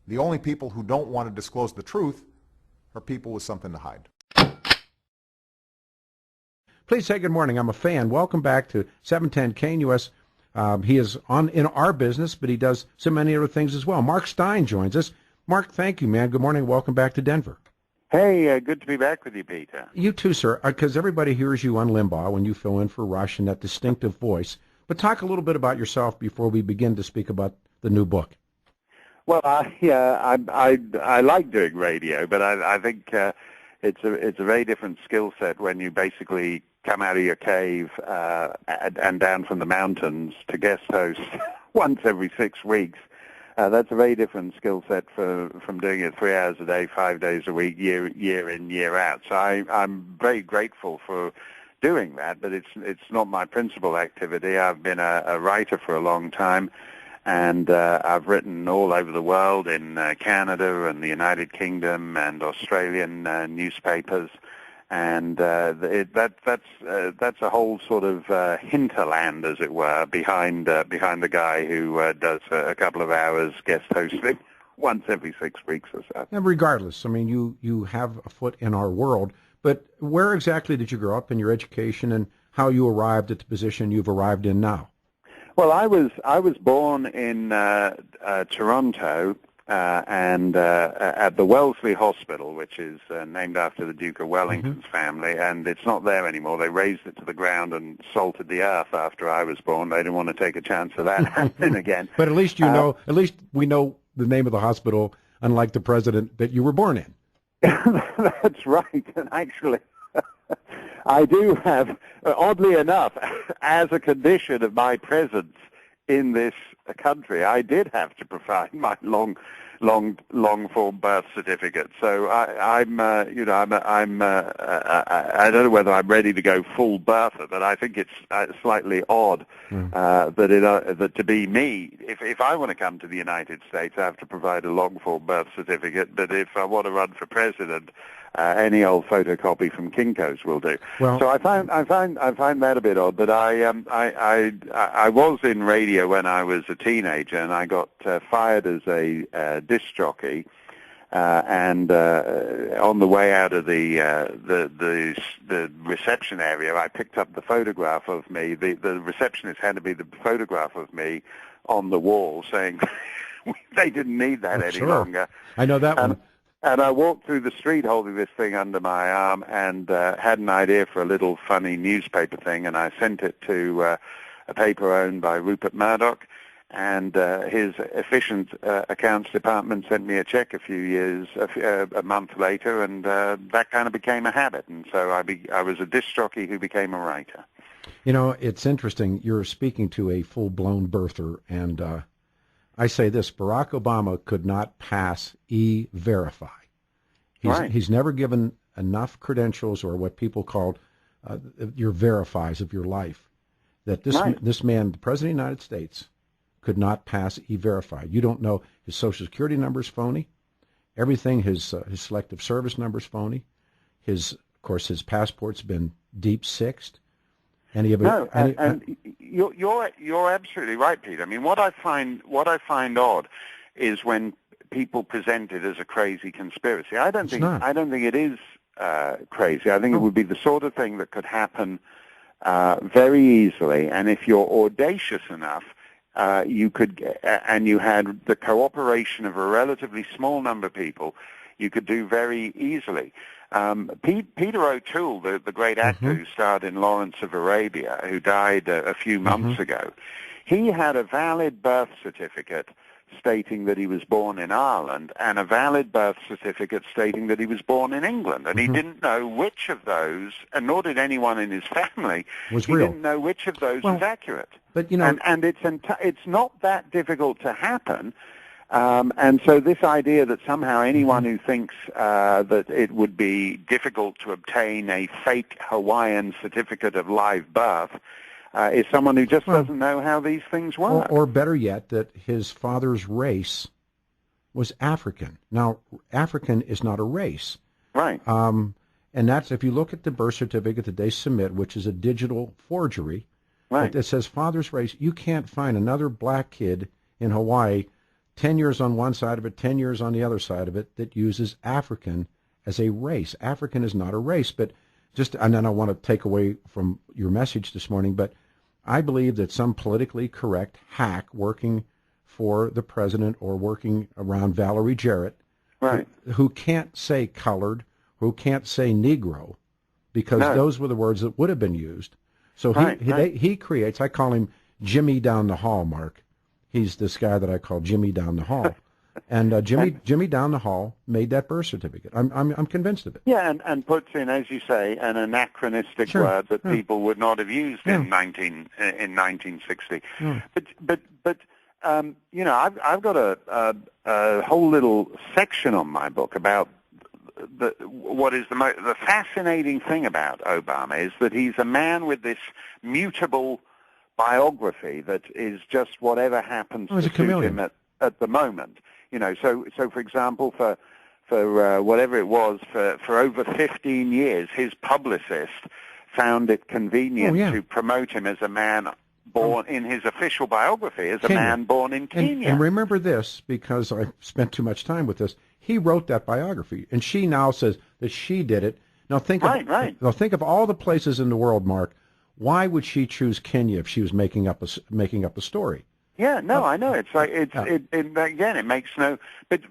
The only people who don't want to disclose the truth are people with something to hide. Please say good morning. I'm a fan. Welcome back to 710 KNUS. He is in our business, but he does so many other things as well. Mark Stein joins us. Mark, thank you, man. Good morning. Welcome back to Denver. Hey, good to be back with you, Peter. You too, sir, because everybody hears you on Limbaugh when you fill in for Rush and that distinctive voice. But talk a little bit about yourself before we begin to speak about the new book. Well, I like doing radio, but I think it's a very different skill set when you basically come out of your cave and down from the mountains to guest host once every 6 weeks. That's a very different skill set from doing it 3 hours a day, 5 days a week, year in, year out. So I'm very grateful for doing that, but it's not my principal activity. I've been a writer for a long time, and I've written all over the world in Canada and the United Kingdom and Australian newspapers. And that's a whole sort of hinterland, as it were, behind the guy who does a couple of hours guest hosting once every 6 weeks or so. And regardless, I mean, you have a foot in our world, but where exactly did you grow up in your education, and how you arrived at the position you've arrived in now? Well, I was born in Toronto. And at the Wellesley Hospital, which is named after the Duke of Wellington's family, and it's not there anymore. They razed it to the ground and salted the earth after I was born. They didn't want to take a chance of that happening again. But at least at least we know the name of the hospital, unlike the president that you were born in. That's right. And actually, I do have, oddly enough, as a condition of my presence in this country, I did have to provide my long form birth certificate. So I don't know whether I'm ready to go full birther, but I think it's slightly odd that to be me, if I want to come to the United States, I have to provide a long form birth certificate. But if I want to run for president, any old photocopy from Kinko's will do. Well, so I find that a bit odd. But I was in radio when I was a teenager, and I got fired as a disc jockey. And on the way out of the reception area, I picked up the photograph of me. The receptionist handed me the photograph of me on the wall, saying they didn't need that any longer. I know that one. And I walked through the street holding this thing under my arm, and had an idea for a little funny newspaper thing, and I sent it to a paper owned by Rupert Murdoch, and his efficient accounts department sent me a check a month later, and that kind of became a habit. And so I was a disc jockey who became a writer. You know, it's interesting. You're speaking to a full-blown birther, and I say this: Barack Obama could not pass E-Verify. He's never given enough credentials, or what people call your verifies of your life, that this man, the President of the United States, could not pass E-Verify. You don't know his Social Security number is phony. Everything, his selective service number is phony. Of course, his passport's been deep-sixed. You're absolutely right, Peter. I mean, what I find odd is when people present it as a crazy conspiracy. I don't think it is crazy. I think it would be the sort of thing that could happen very easily, and if you're audacious enough, you could, and you had the cooperation of a relatively small number of people, you could do very easily. Peter O'Toole, the great actor who starred in Lawrence of Arabia, who died a few months ago, he had a valid birth certificate stating that he was born in Ireland and a valid birth certificate stating that he was born in England. And he didn't know which of those, and nor did anyone in his family, didn't know which of those was accurate. But, you know, and it's not that difficult to happen. And so this idea that somehow anyone who thinks that it would be difficult to obtain a fake Hawaiian certificate of live birth is someone who just doesn't know how these things work. Or better yet, that his father's race was African. Now, African is not a race. Right. And that's, if you look at the birth certificate that they submit, which is a digital forgery, right, it says father's race, you can't find another black kid in Hawaii 10 years on one side of it, 10 years on the other side of it, that uses African as a race. African is not a race, but and then I want to take away from your message this morning, but I believe that some politically correct hack working for the president or working around Valerie Jarrett, right, who can't say colored, who can't say Negro, because No. those were the words that would have been used. So Right, he creates, I call him Jimmy down the hall, Mark. He's this guy that I call Jimmy down the hall. And Jimmy down the hall made that birth certificate. I'm convinced of it. Yeah, and puts in, as you say, an anachronistic Sure, word that yeah. people would not have used Yeah. in 1960. Yeah. But you know, I've got a whole little section on my book about what is the fascinating thing about Obama is that he's a man with this mutable biography that is just whatever happens he's to a suit chameleon. him at the moment. You know, so for example, for whatever it was, for over 15 years, his publicist found it convenient to promote him as a man born in his official biography as Kenya. a man born in Kenya. And remember this, because I spent too much time with this. He wrote that biography, and she now says that she did it. Now think Right. think of all the places in the world, Mark. Why would she choose Kenya if she was making up a story? Yeah, no, I know. It's like again, it makes no. But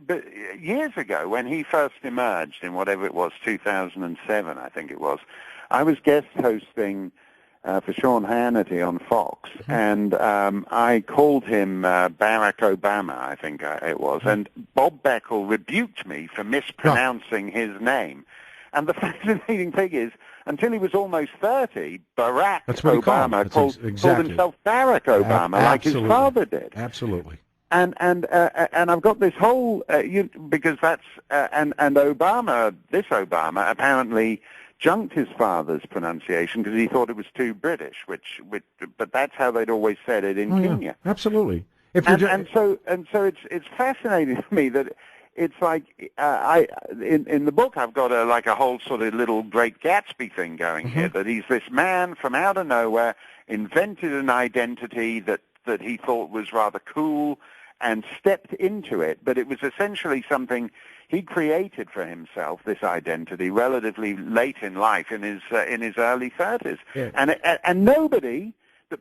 years ago, when he first emerged in whatever it was, 2007, I think it was, I was guest hosting for Sean Hannity on Fox, and I called him Barack Obama, I think it was, and Bob Beckel rebuked me for mispronouncing his name. And the fascinating thing is, until he was almost 30, Barack Obama called himself Barack Obama, like his father did. Absolutely. And I've got this whole because that's and Obama, this Obama apparently junked his father's pronunciation because he thought it was too British, but that's how they'd always said it in Kenya. Yeah, absolutely. So it's fascinating to me that it's like in the book I've got a whole sort of little Great Gatsby thing going here, that he's this man from out of nowhere invented an identity that he thought was rather cool and stepped into it, but it was essentially something he created for himself, this identity, relatively late in life, in his early 30s, and nobody.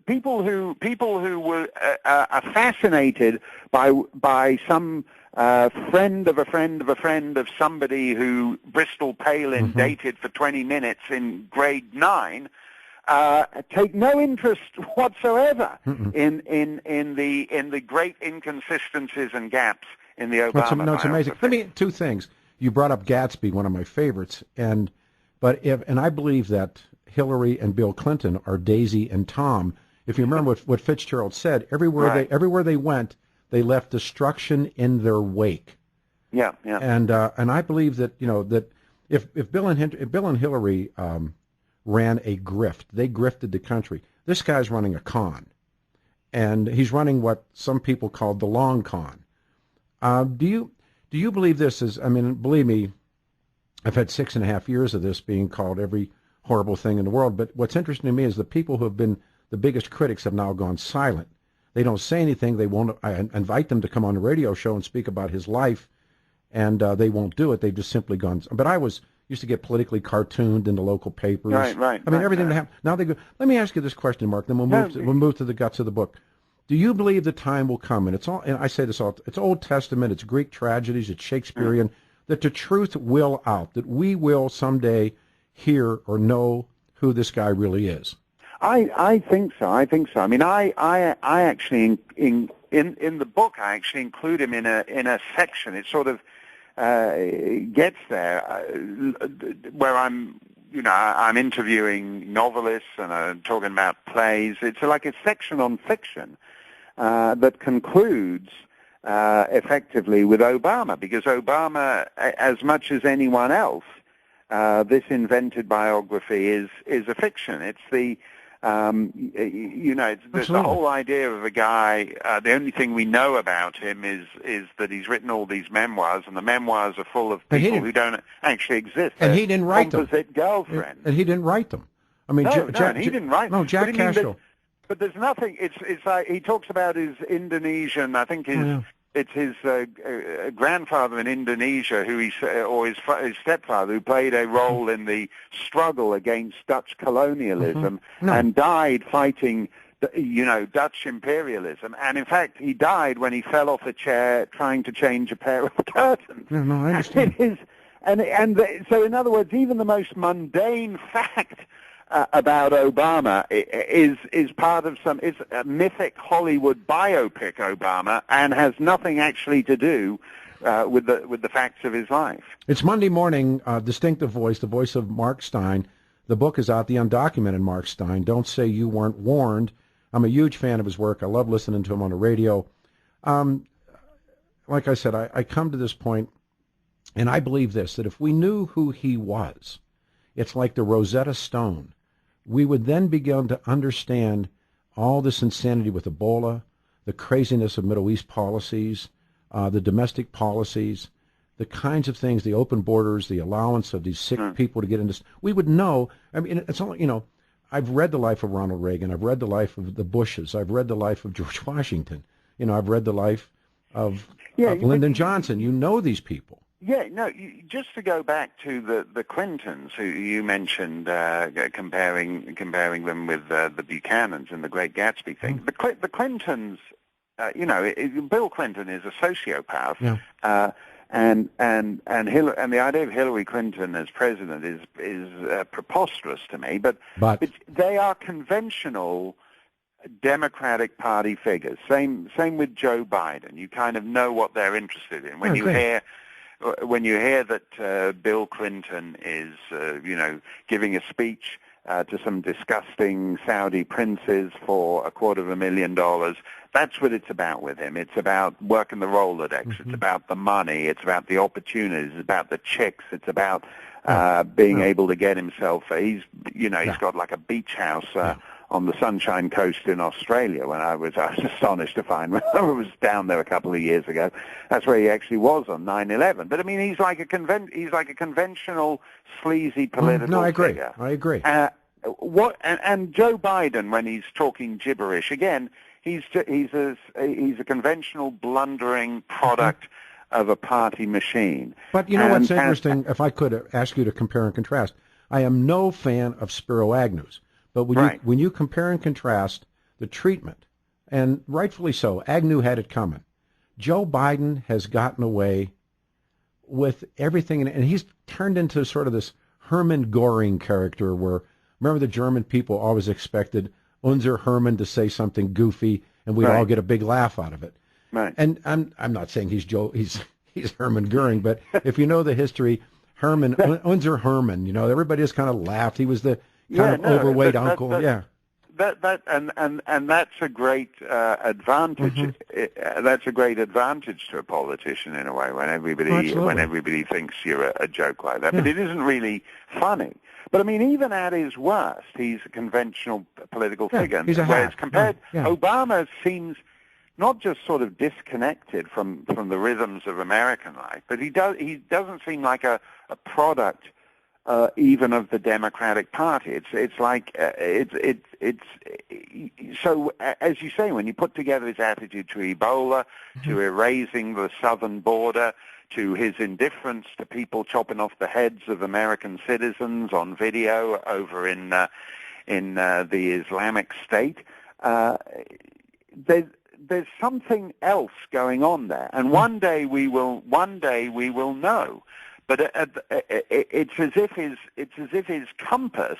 People who were are fascinated by some friend of a friend of a friend of somebody who Bristol Palin dated for 20 minutes in grade 9. Take no interest whatsoever in the great inconsistencies and gaps in the Obama. No, it's amazing. Let me two things. You brought up Gatsby, one of my favorites, and I believe that Hillary and Bill Clinton are Daisy and Tom. If you remember what Fitzgerald said, everywhere they went, they left destruction in their wake. Yeah. And I believe that that if Bill and Hillary ran a grift, they grifted the country. This guy's running a con, and he's running what some people call the long con. Do you believe this is? I mean, believe me, I've had 6.5 years of this being called every horrible thing in the world. But what's interesting to me is the people who have been the biggest critics have now gone silent. They don't say anything. They won't. I invite them to come on the radio show and speak about his life, and they won't do it. They've just simply gone. But I used to get politically cartooned in the local papers. Right. I mean, everything that happened. Now they go. Let me ask you this question, Mark. Then we'll move to the guts of the book. Do you believe the time will come, and I say this all, it's Old Testament, it's Greek tragedies, it's Shakespearean, that the truth will out, that we will someday hear or know who this guy really is? I think so. I mean, I actually in the book I actually include him in a section. It sort of gets there where I'm interviewing novelists and I'm talking about plays. It's like a section on fiction that concludes effectively with Obama, because Obama, as much as anyone else, this invented biography is a fiction. It's the there's the whole idea of a guy. The only thing we know about him is that he's written all these memoirs, and the memoirs are full of people who don't actually exist. And he didn't write them. Composite girlfriend. And he didn't write them. I mean, he didn't write them. No, Jack Cashel. But there's nothing. It's like he talks about his Indonesian. I think his grandfather in Indonesia, or his stepfather, who played a role in the struggle against Dutch colonialism and died fighting, Dutch imperialism. And in fact, he died when he fell off a chair trying to change a pair of curtains. No, I understand. So in other words, even the most mundane fact about Obama is part of it's a mythic Hollywood biopic, Obama, and has nothing actually to do with the facts of his life. It's Monday morning, distinctive voice, the voice of Mark Stein. The book is out, The Undocumented Mark Stein. Don't Say You Weren't Warned. I'm a huge fan of his work. I love listening to him on the radio. Like I said, I come to this point, and I believe this, that if we knew who he was, it's like the Rosetta Stone. We would then begin to understand all this insanity with Ebola, the craziness of Middle East policies, the domestic policies, the kinds of things, the open borders, the allowance of these sick people to get into. We would know. I mean, it's all, I've read the life of Ronald Reagan. I've read the life of the Bushes. I've read the life of George Washington. I've read the life of Lyndon Johnson. You know these people. Yeah, no, just to go back to the Clintons, who you mentioned, comparing them with the Buchanans and the Great Gatsby thing. The Clintons, Bill Clinton is a sociopath, and the idea of Hillary Clinton as president is preposterous to me. But they are conventional Democratic Party figures. Same with Joe Biden. You kind of know what they're interested in when you hear that Bill Clinton is, giving a speech to some disgusting Saudi princes for $250,000. That's what it's about with him. It's about working the Rolodex. It's about the money. It's about the opportunities. It's about the chicks. It's about being able to get himself. He's got like a beach house on the Sunshine Coast in Australia. When I was astonished to find when I was down there a couple of years ago. That's where he actually was on 9/11. But I mean, he's like a conventional sleazy political figure. I agree. And Joe Biden, when he's talking gibberish, again, he's a conventional blundering product of a party machine. But what's interesting, if I could ask you to compare and contrast, I am no fan of Spiro Agnew's. But when you compare and contrast the treatment, and rightfully so, Agnew had it coming. Joe Biden has gotten away with everything, and he's turned into sort of this Hermann Göring character where, remember, the German people always expected Unser Hermann to say something goofy, and we'd all get a big laugh out of it. Right. And I'm not saying he's Hermann Göring, but if you know the history, Unser Hermann, everybody just kind of laughed. He was the overweight uncle. And that's a great advantage. That's a great advantage to a politician in a way when everybody thinks you're a joke like that. But it isn't really funny. But I mean, even at his worst, he's a conventional political figure. He's a hack. Obama seems not just sort of disconnected from the rhythms of American life, but he doesn't seem like a product even of the Democratic Party. So as you say, when you put together his attitude to Ebola, to erasing the southern border, to his indifference to people chopping off the heads of American citizens on video over in the Islamic State, there's something else going on there, and one day we will know. But it's as if his compass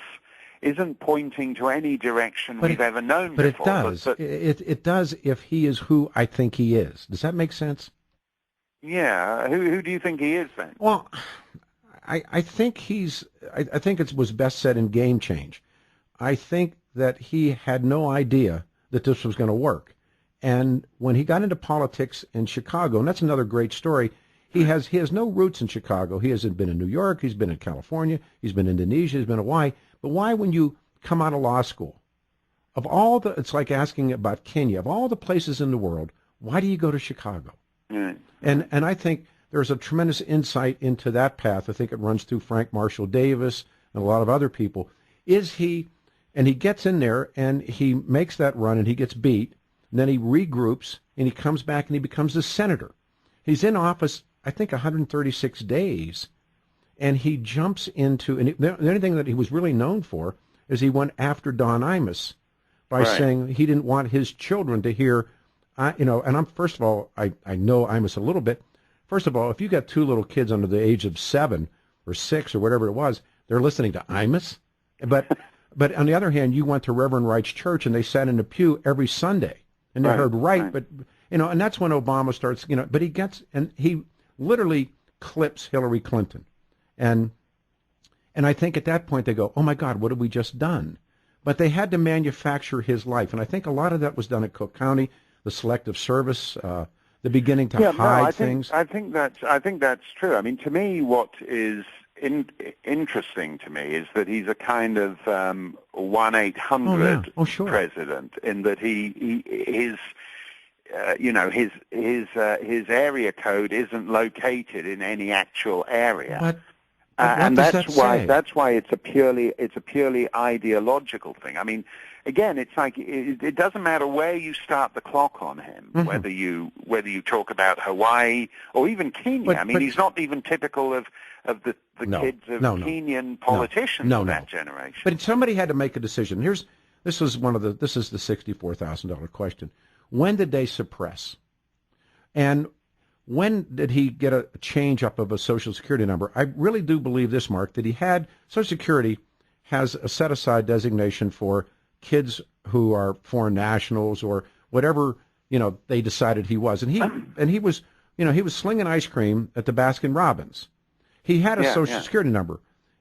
isn't pointing to any direction we've ever known before. But it does. It does if he is who I think he is. Does that make sense? Yeah. Who do you think he is then? Well, I think I think it was best said in Game Change. I think that he had no idea that this was going to work. And when he got into politics in Chicago, and that's another great story, he has no roots in Chicago. He hasn't been in New York. He's been in California. He's been in Indonesia. He's been in Hawaii. But why, when you come out of law school, it's like asking about Kenya. Of all the places in the world, why do you go to Chicago? Mm. And I think there's a tremendous insight into that path. I think it runs through Frank Marshall Davis and a lot of other people. And he gets in there and he makes that run and he gets beat. and then he regroups, and he comes back, and he becomes a senator. He's in office, I think, 136 days, and he jumps into, and the only thing that he was really known for is he went after Don Imus by saying he didn't want his children to hear, and I'm, first of all, I know Imus a little bit. First of all, if you got two little kids under the age of 7 or 6 or whatever it was, they're listening to Imus. But on the other hand, you went to Reverend Wright's church and they sat in the pew every Sunday and they heard Wright, but and that's when Obama starts, but he literally clips Hillary Clinton. And I think at that point they go, oh my God, what have we just done? But they had to manufacture his life. And I think a lot of that was done at Cook County, the Selective Service, the beginning to hide things. I think that's true. I mean, to me, what is interesting to me is that he's a kind of 1-800 president, in that his area code isn't located in any actual area. But and that's why it's a purely ideological thing. I mean, again, it's like it doesn't matter where you start the clock on him, whether you talk about Hawaii or even Kenya. I mean, he's not even typical of the kids of Kenyan politicians of that generation. But somebody had to make a decision. This is the $64,000 question. When did they suppress? And when did he get a change up of a Social Security number? I really do believe this, Mark, that he had Social Security has a set-aside designation for kids who are foreign nationals or whatever they decided he was, and he was slinging ice cream at the Baskin Robbins. He had a Social Security number,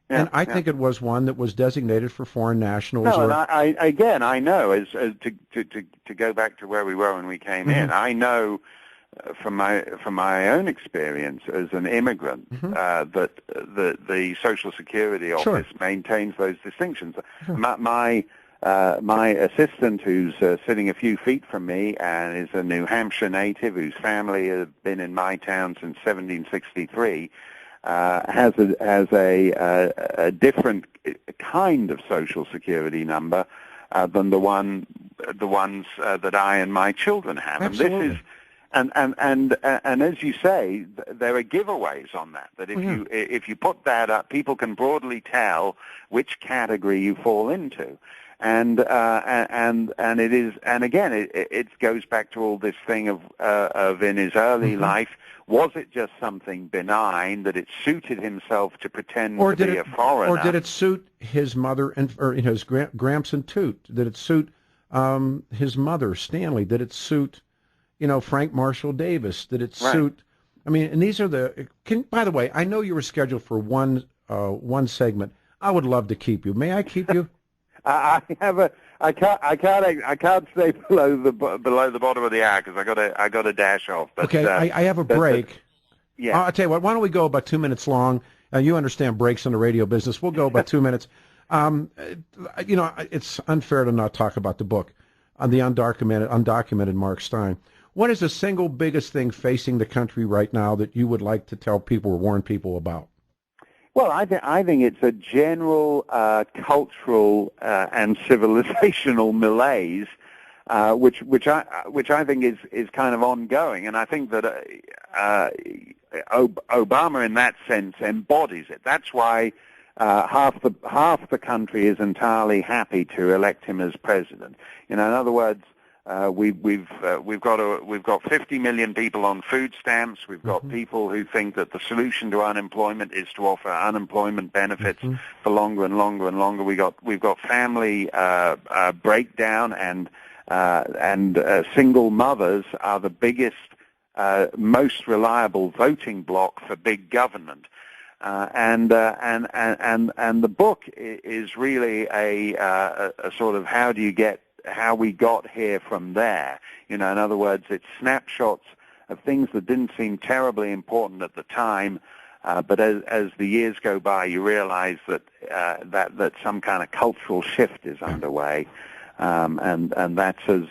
and I think it was one that was designated for foreign nationals. No, and I know as to go back to where we were when we came in. I know from my own experience as an immigrant that the Social Security office maintains those distinctions. My assistant, who's sitting a few feet from me and is a New Hampshire native whose family has been in my town since 1763, has a different kind of Social Security number than the ones that I and my children have. Absolutely. And this is. And as you say, there are giveaways on that. That if you put that up, people can broadly tell which category you fall into, and it is. And again, it goes back to all this thing of in his early life, was it just something benign that it suited himself to pretend to be a foreigner, or did it suit his mother or his Gramps and Toot? Did it suit his mother Stanley? Did it suit Frank Marshall Davis? Did it suit? I mean, and these are by the way, I know you were scheduled for one segment. I would love to keep you. May I keep you? I can't stay below the bottom of the hour because I got to dash off. But, okay, I have a break. I'll tell you what. Why don't we go about 2 minutes long? You understand breaks in the radio business. We'll go about 2 minutes. It's unfair to not talk about the book on the undocumented Mark Stein. What is the single biggest thing facing the country right now that you would like to tell people or warn people about? Well, I think it's a general cultural and civilizational malaise, which I think is kind of ongoing, and I think that Obama, in that sense, embodies it. That's why half the country is entirely happy to elect him as president. In other words. We've got 50 million people on food stamps. We've got people who think that the solution to unemployment is to offer unemployment benefits for longer and longer and longer. We've got family breakdown, and single mothers are the biggest, most reliable voting bloc for big government. And the book is really a sort of how we got here from there. In other words, it's snapshots of things that didn't seem terribly important at the time, but as the years go by, you realize that some kind of cultural shift is underway, and that's as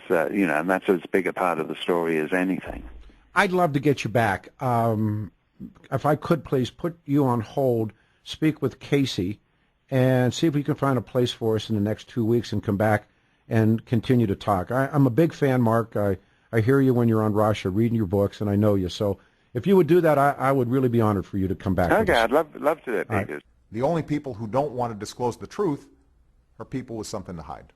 big a part of the story as anything. I'd love to get you back. If I could, please put you on hold, speak with Casey, and see if we can find a place for us in the next 2 weeks and come back and continue to talk. I'm a big fan, Mark. I hear you when you're on Russia, reading your books, and I know you. So if you would do that, I would really be honored for you to come back. Okay, I'd love to do it. The only people who don't want to disclose the truth are people with something to hide.